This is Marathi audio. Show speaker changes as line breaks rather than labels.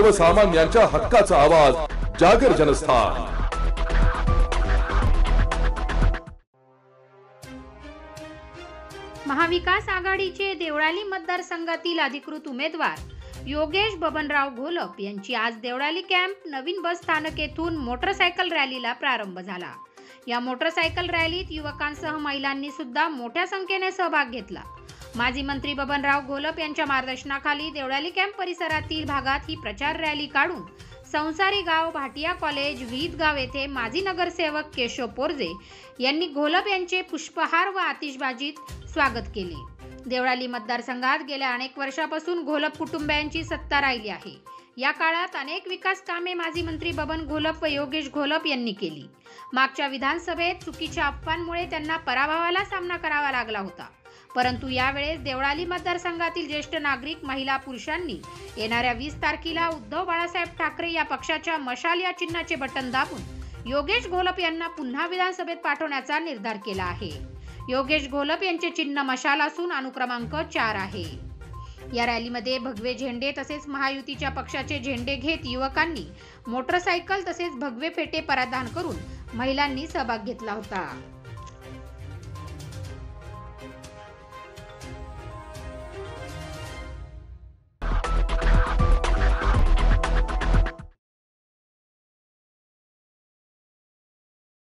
सर्वसामान्यांच्या हक्काचा आवाज जागर जनस्थान।
महाविकास आघाडीचे देवळाली मतदारसंघातील अधिकृत उमेदवार योगेश बबनराव घोलप यांची आज देवळाली कॅम्प नवीन बस स्थानक येथून मोटरसायकल रॅलीला प्रारंभ झाला। या मोटरसायकल रॅलीत युवकांसह महिलांनी सुद्धा मोठ्या संख्येने सहभाग घेतला। माजी मंत्री बबनराव घोलप यांच्या मार्गदर्शनाखाली देवळाली कॅम्प परिसरातील भागात ही प्रचार रॅली काढून संसारी गाव, भाटिया कॉलेज, विहित गाव येथे माजी नगरसेवक केशव पोरजे यांनी घोलप यांचे पुष्पहार व आतिषबाजीत स्वागत केले। देवळाली मतदारसंघात गेल्या अनेक वर्षापासून घोलप कुटुंबियांची सत्ता राहिली आहे। या काळात अनेक विकास कामे माजी मंत्री बबन घोलप व योगेश घोलप यांनी केली। मागच्या विधानसभेत चुकीच्या अफवांमुळे त्यांना पराभवाला सामना करावा लागला होता, परंतु यावेळेस देवळाली मतदारसंघातील ज्येष्ठ नागरिक, महिला, पुरुषांनी येणाऱ्या 20 तारखेला उद्धव बाळासाहेब ठाकरे या पक्षाच्या मशाल या चिन्हाचे बटन दाबून योगेश घोलप यांना पुन्हा विधानसभेत पाठवण्याचा निर्धार केला आहे। योगेश घोलप यांचे चिन्ह मशाल असून अनुक्रमांक 4 आहे। या रॅलीमध्ये भगवे झेंडे तसेच महायुतीच्या पक्षाचे झेंडे घेत युवकांनी मोटरसायकल तसेच भगवे फेटे परिधान करून महिलांनी सहभाग घेतला होता।